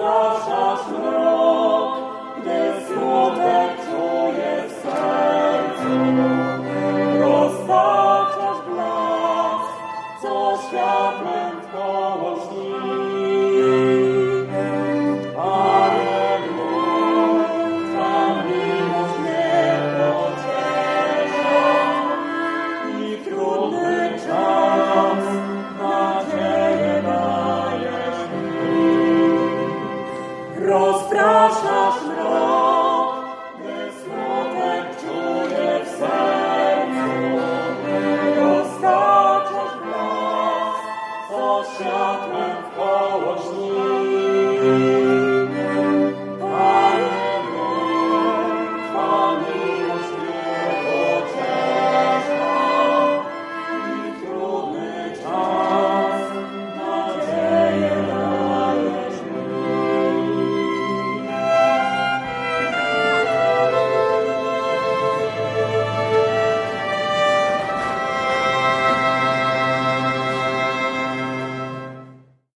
rozpraszasz mrok, gdy smutek czuję w sercu. Roztaczasz blask, co światłem wkoło śni. Rozpraszasz mrok, gdy smutek czuję w sercu. Roztaczasz blask, co światłem wkoło śni.